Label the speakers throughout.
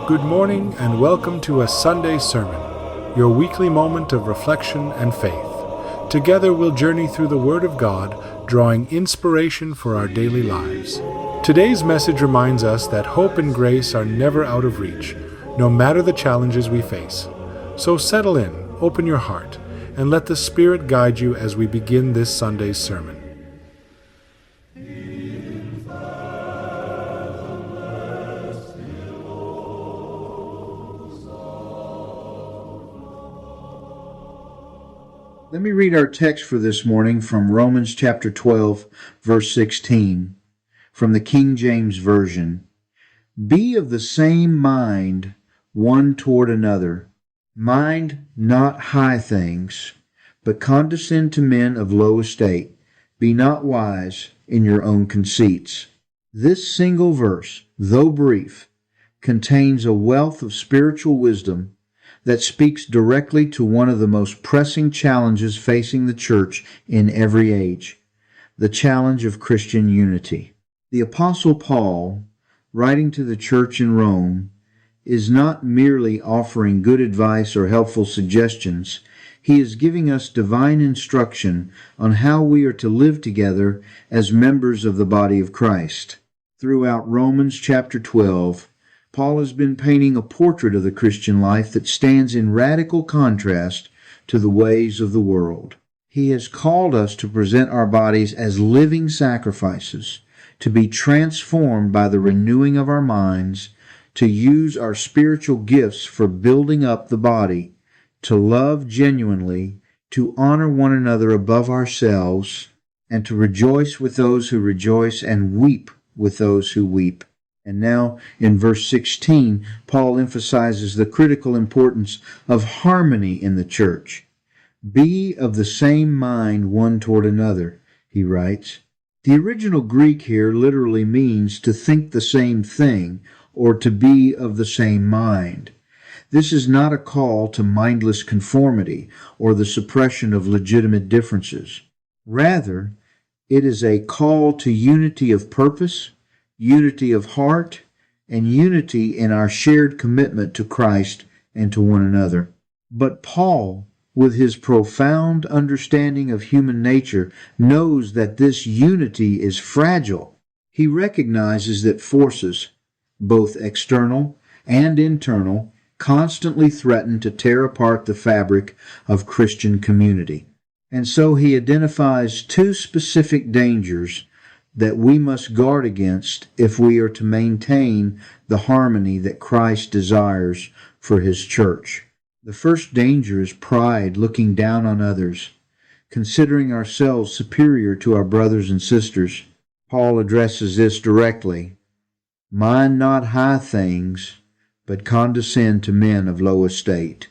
Speaker 1: Good morning and welcome to a Sunday sermon, your weekly moment of reflection and faith. Together we'll journey through the Word of God, drawing inspiration for our daily lives. Today's message reminds us that hope and grace are never out of reach, no matter the challenges we face. So settle in, open your heart, and let the Spirit guide you as we begin this Sunday's sermon.
Speaker 2: Let me read our text for this morning from Romans chapter 12, verse 16, from the King James Version. Be of the same mind one toward another. Mind not high things, but condescend to men of low estate. Be not wise in your own conceits. This single verse, though brief, contains a wealth of spiritual wisdom that speaks directly to one of the most pressing challenges facing the church in every age, the challenge of Christian unity. The Apostle Paul, writing to the church in Rome, is not merely offering good advice or helpful suggestions. He is giving us divine instruction on how we are to live together as members of the body of Christ. Throughout Romans chapter 12, Paul has been painting a portrait of the Christian life that stands in radical contrast to the ways of the world. He has called us to present our bodies as living sacrifices, to be transformed by the renewing of our minds, to use our spiritual gifts for building up the body, to love genuinely, to honor one another above ourselves, and to rejoice with those who rejoice and weep with those who weep. And now, in verse 16, Paul emphasizes the critical importance of harmony in the church. Be of the same mind one toward another, he writes. The original Greek here literally means to think the same thing or to be of the same mind. This is not a call to mindless conformity or the suppression of legitimate differences. Rather, it is a call to unity of purpose, unity of heart, and unity in our shared commitment to Christ and to one another. But Paul, with his profound understanding of human nature, knows that this unity is fragile. He recognizes that forces, both external and internal, constantly threaten to tear apart the fabric of Christian community. And so he identifies two specific dangers that we must guard against if we are to maintain the harmony that Christ desires for his church. The first danger is pride, looking down on others, considering ourselves superior to our brothers and sisters. Paul addresses this directly. Mind not high things, but condescend to men of low estate.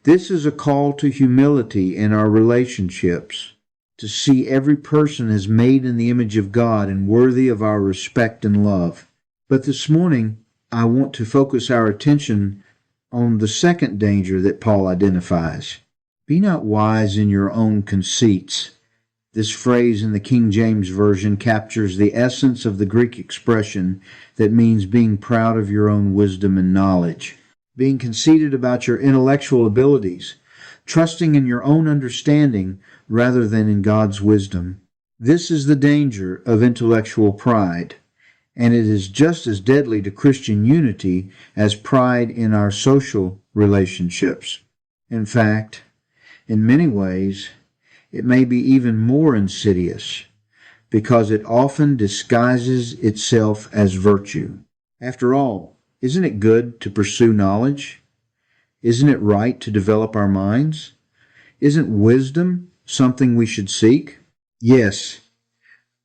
Speaker 2: This is a call to humility in our relationships, to see every person as made in the image of God and worthy of our respect and love. But this morning, I want to focus our attention on the second danger that Paul identifies. Be not wise in your own conceits. This phrase in the King James Version captures the essence of the Greek expression that means being proud of your own wisdom and knowledge, being conceited about your intellectual abilities, trusting in your own understanding rather than in God's wisdom. This is the danger of intellectual pride, and it is just as deadly to Christian unity as pride in our social relationships. In fact, in many ways, it may be even more insidious because it often disguises itself as virtue. After all, isn't it good to pursue knowledge? Isn't it right to develop our minds? Isn't wisdom something we should seek? Yes,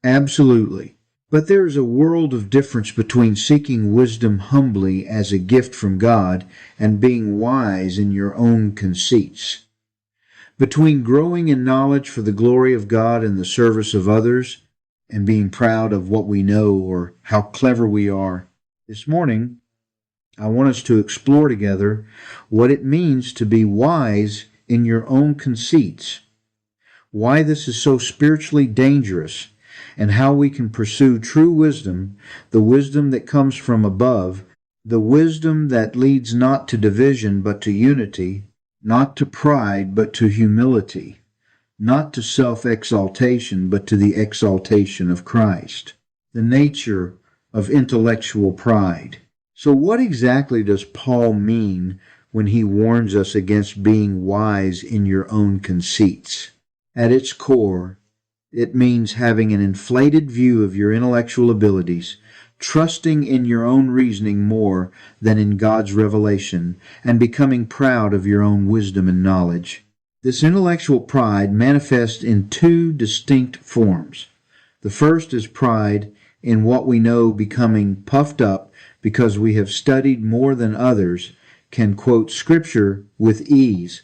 Speaker 2: absolutely. But there is a world of difference between seeking wisdom humbly as a gift from God and being wise in your own conceits. Between growing in knowledge for the glory of God and the service of others and being proud of what we know or how clever we are. This morning, I want us to explore together what it means to be wise in your own conceits, why this is so spiritually dangerous, and how we can pursue true wisdom, the wisdom that comes from above, The wisdom that leads not to division but to unity, not to pride but to humility, not to self-exaltation but to the exaltation of Christ. The nature of intellectual pride. So what exactly does Paul mean when he warns us against being wise in your own conceits? At its core, it means having an inflated view of your intellectual abilities, trusting in your own reasoning more than in God's revelation, and becoming proud of your own wisdom and knowledge. This intellectual pride manifests in two distinct forms. The first is pride in what we know, becoming puffed up because we have studied more than others, can quote Scripture with ease,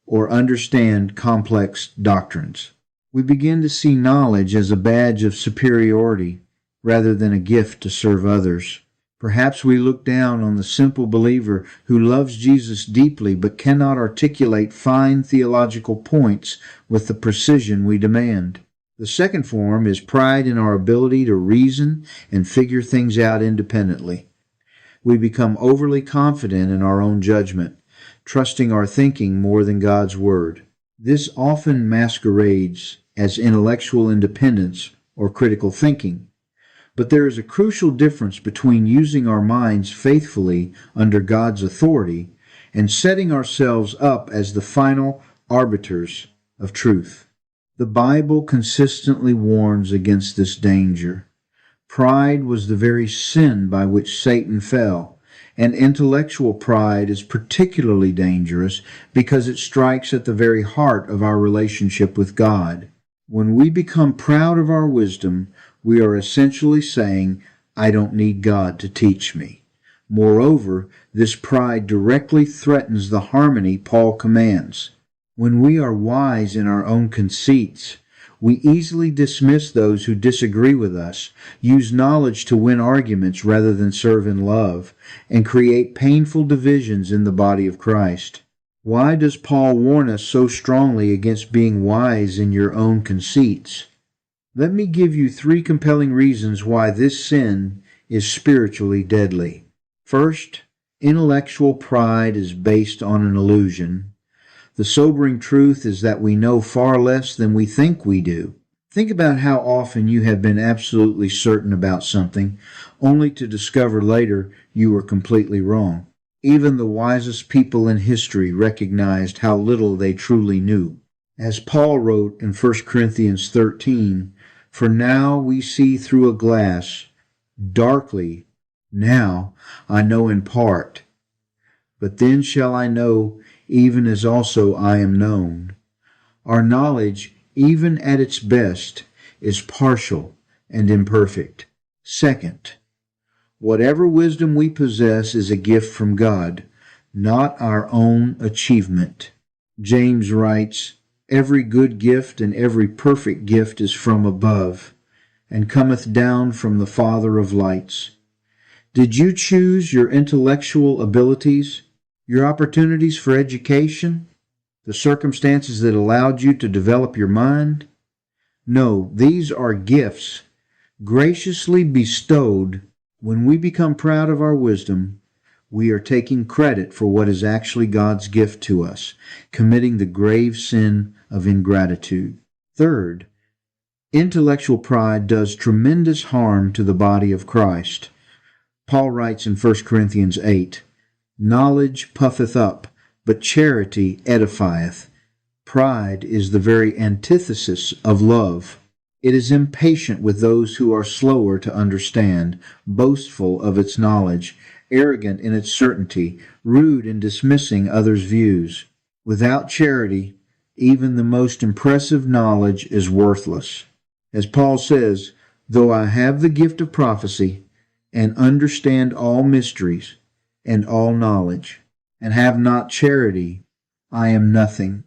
Speaker 2: or understand complex doctrines. We begin to see knowledge as a badge of superiority rather than a gift to serve others. Perhaps we look down on the simple believer who loves Jesus deeply but cannot articulate fine theological points with the precision we demand. The second form is pride in our ability to reason and figure things out independently. We become overly confident in our own judgment, trusting our thinking more than God's Word. This often masquerades as intellectual independence or critical thinking. But there is a crucial difference between using our minds faithfully under God's authority and setting ourselves up as the final arbiters of truth. The Bible consistently warns against this danger. Pride was the very sin by which Satan fell, and intellectual pride is particularly dangerous because it strikes at the very heart of our relationship with God. When we become proud of our wisdom, we are essentially saying, I don't need God to teach me. Moreover, this pride directly threatens the harmony Paul commands. When we are wise in our own conceits, we easily dismiss those who disagree with us, use knowledge to win arguments rather than serve in love, and create painful divisions in the body of Christ. Why does Paul warn us so strongly against being wise in your own conceits? Let me give you 3 compelling reasons why this sin is spiritually deadly. First, intellectual pride is based on an illusion. The sobering truth is that we know far less than we think we do. Think about how often you have been absolutely certain about something, only to discover later you were completely wrong. Even the wisest people in history recognized how little they truly knew. As Paul wrote in 1 Corinthians 13, "For now we see through a glass, darkly. Now I know in part, but then shall I know even as also I am known." Our knowledge, even at its best, is partial and imperfect. Second, whatever wisdom we possess is a gift from God, not our own achievement. James writes, "Every good gift and every perfect gift is from above, and cometh down from the Father of lights." Did you choose your intellectual abilities, your opportunities for education, the circumstances that allowed you to develop your mind? No, these are gifts graciously bestowed. When we become proud of our wisdom, we are taking credit for what is actually God's gift to us, committing the grave sin of ingratitude. Third, intellectual pride does tremendous harm to the body of Christ. Paul writes in 1 Corinthians 8, "Knowledge puffeth up, but charity edifieth." Pride is the very antithesis of love. It is impatient with those who are slower to understand, boastful of its knowledge, arrogant in its certainty, rude in dismissing others' views. Without charity, even the most impressive knowledge is worthless. As Paul says, "Though I have the gift of prophecy, and understand all mysteries, and all knowledge, and have not charity, I am nothing."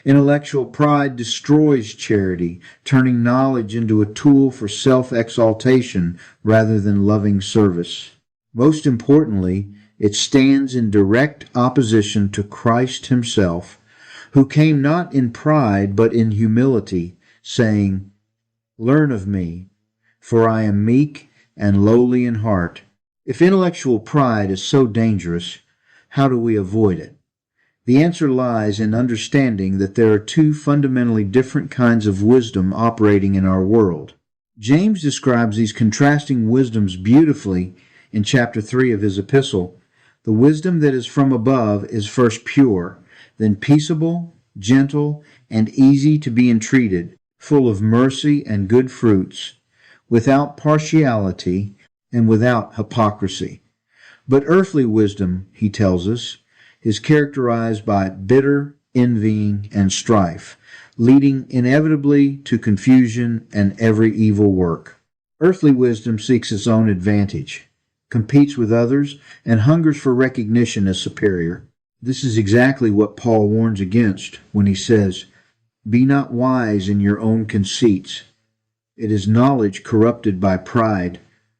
Speaker 2: Intellectual pride destroys charity, turning knowledge into a tool for self-exaltation rather than loving service. Most importantly, it stands in direct opposition to Christ himself, who came not in pride but in humility, saying, "Learn of me, for I am meek and lowly in heart, If intellectual pride is so dangerous, how do we avoid it? The answer lies in understanding that there are two fundamentally different kinds of wisdom operating in our world. James describes these contrasting wisdoms beautifully in chapter 3 of his epistle. The wisdom that is from above is first pure, then peaceable, gentle, and easy to be entreated, full of mercy and good fruits, without partiality and without hypocrisy. But earthly wisdom, he tells us, is characterized by bitter envying and strife, leading inevitably to confusion and every evil work. Earthly wisdom seeks its own advantage, competes with others, and hungers for recognition as superior. This is exactly what Paul warns against when he says, "Be not wise in your own conceits." It is knowledge corrupted by pride,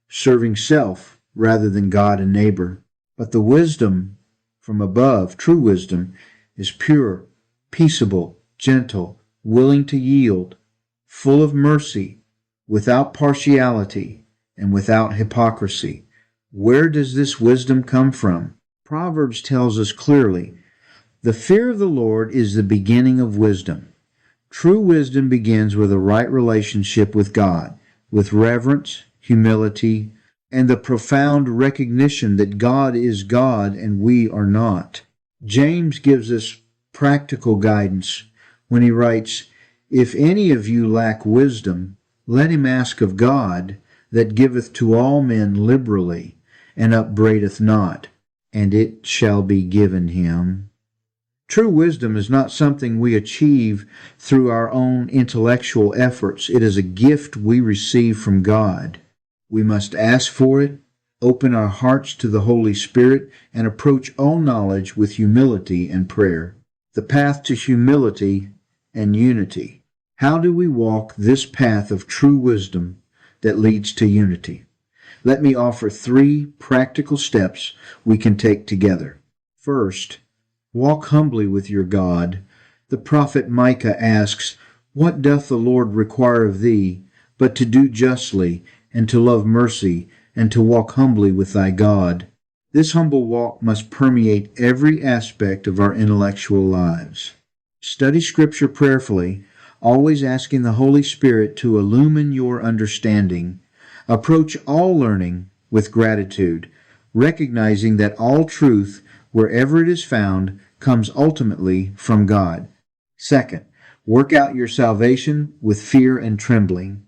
Speaker 2: serving self rather than God and neighbor. But the wisdom from above, true wisdom, is pure, peaceable, gentle, willing to yield, full of mercy, without partiality, and without hypocrisy. Where does this wisdom come from? Proverbs tells us clearly, "The fear of the Lord is the beginning of wisdom." True wisdom begins with a right relationship with God, with reverence, humility, and the profound recognition that God is God and we are not. James gives us practical guidance when he writes, "If any of you lack wisdom, let him ask of God, that giveth to all men liberally, and upbraideth not, and it shall be given him." True wisdom is not something we achieve through our own intellectual efforts. It is a gift we receive from God. We must ask for it, open our hearts to the Holy Spirit, and approach all knowledge with humility and prayer. The path to humility and unity. How do we walk this path of true wisdom that leads to unity? Let me offer 3 practical steps we can take together. First, walk humbly with your God. The prophet Micah asks, "What doth the Lord require of thee, but to do justly, and to love mercy, and to walk humbly with thy God?" This humble walk must permeate every aspect of our intellectual lives. Study Scripture prayerfully, always asking the Holy Spirit to illumine your understanding. Approach all learning with gratitude, recognizing that all truth, wherever it is found, comes ultimately from God. Second, work out your salvation with fear and trembling.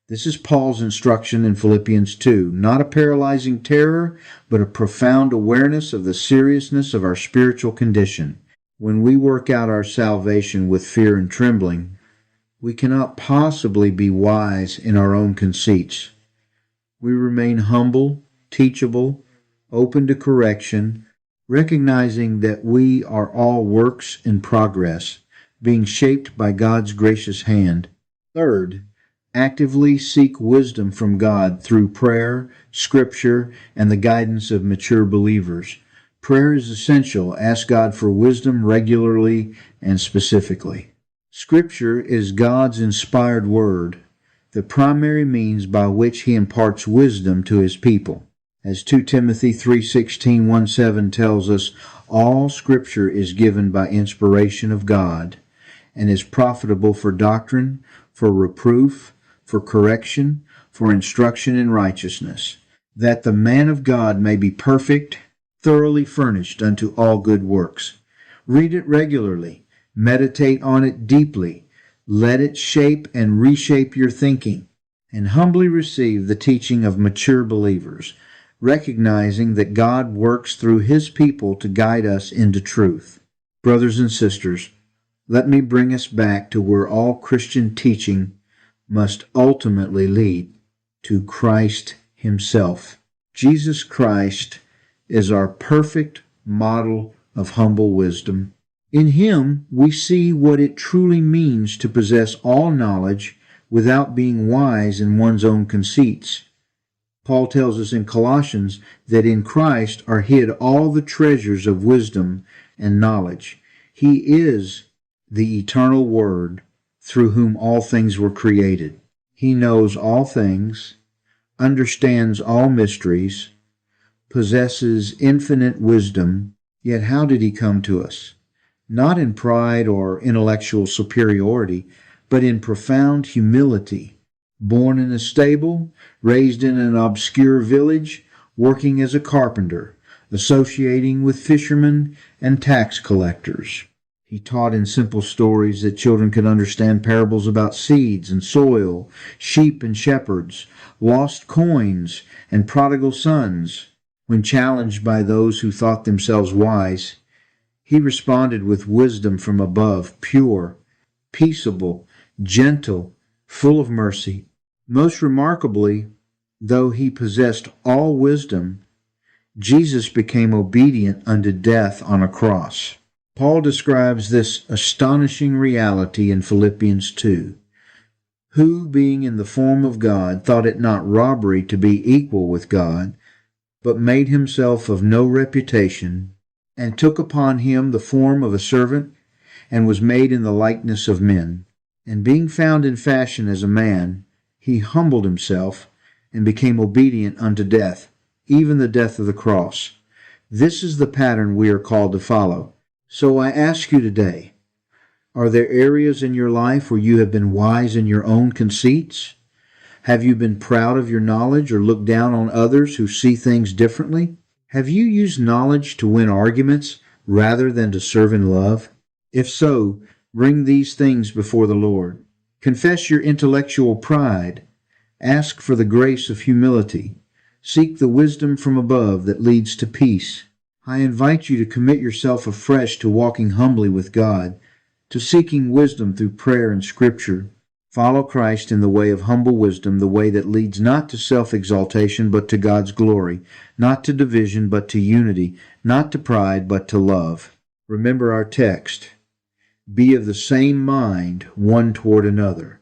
Speaker 2: This is Paul's instruction in Philippians 2, not a paralyzing terror, but a profound awareness of the seriousness of our spiritual condition. When we work out our salvation with fear and trembling, we cannot possibly be wise in our own conceits. We remain humble, teachable, open to correction, recognizing that we are all works in progress, being shaped by God's gracious hand. Third, actively seek wisdom from God through prayer, Scripture, and the guidance of mature believers. Prayer is essential. Ask God for wisdom regularly and specifically. Scripture is God's inspired word, the primary means by which he imparts wisdom to his people. As 2 Timothy 3:16, 1:7 tells us, all Scripture is given by inspiration of God and is profitable for doctrine, for reproof, for correction, for instruction in righteousness, that the man of God may be perfect, thoroughly furnished unto all good works. Read it regularly, meditate on it deeply, let it shape and reshape your thinking, and humbly receive the teaching of mature believers, recognizing that God works through his people to guide us into truth. Brothers and sisters, let me bring us back to where all Christian teaching must ultimately lead, to Christ himself. Jesus Christ is our perfect model of humble wisdom. In him we see what it truly means to possess all knowledge without being wise in one's own conceits. Paul tells us in Colossians that in Christ are hid all the treasures of wisdom and knowledge. He is the eternal Word through whom all things were created. He knows all things, understands all mysteries, possesses infinite wisdom, yet how did he come to us? Not in pride or intellectual superiority, but in profound humility. Born in a stable, raised in an obscure village, working as a carpenter, associating with fishermen and tax collectors. He taught in simple stories that children could understand parables about seeds and soil, sheep and shepherds, lost coins and prodigal sons. When challenged by those who thought themselves wise, he responded with wisdom from above, pure, peaceable, gentle, full of mercy. Most remarkably, though he possessed all wisdom, Jesus became obedient unto death on a cross. Paul describes this astonishing reality in Philippians 2. Who, being in the form of God, thought it not robbery to be equal with God, but made himself of no reputation, and took upon him the form of a servant, and was made in the likeness of men. And being found in fashion as a man, he humbled himself, and became obedient unto death, even the death of the cross. This is the pattern we are called to follow. So I ask you today, are there areas in your life where you have been wise in your own conceits? Have you been proud of your knowledge or looked down on others who see things differently? Have you used knowledge to win arguments rather than to serve in love? If so, bring these things before the Lord. Confess your intellectual pride. Ask for the grace of humility. Seek the wisdom from above that leads to peace. I invite you to commit yourself afresh to walking humbly with God, to seeking wisdom through prayer and Scripture. Follow Christ in the way of humble wisdom, the way that leads not to self-exaltation but to God's glory, not to division but to unity, not to pride but to love. Remember our text. Be of the same mind one toward another.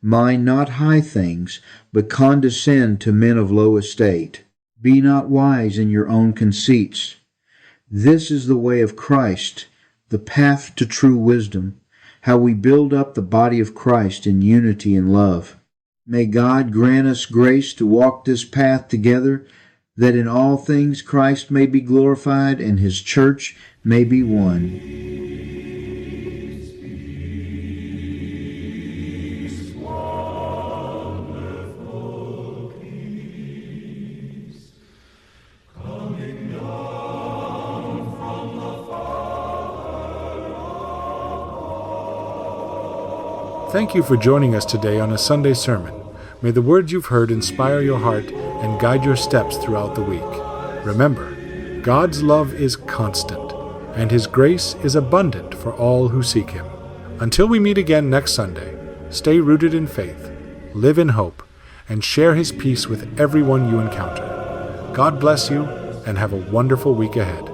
Speaker 2: Mind not high things, but condescend to men of low estate. Be not wise in your own conceits. This is the way of Christ, the path to true wisdom, how we build up the body of Christ in unity and love. May God grant us grace to walk this path together, that in all things Christ may be glorified and his church may be one.
Speaker 1: Thank you for joining us today on a Sunday sermon. May the words you've heard inspire your heart and guide your steps throughout the week. Remember, God's love is constant, and his grace is abundant for all who seek him. Until we meet again next Sunday, stay rooted in faith, live in hope, and share his peace with everyone you encounter. God bless you, and have a wonderful week ahead.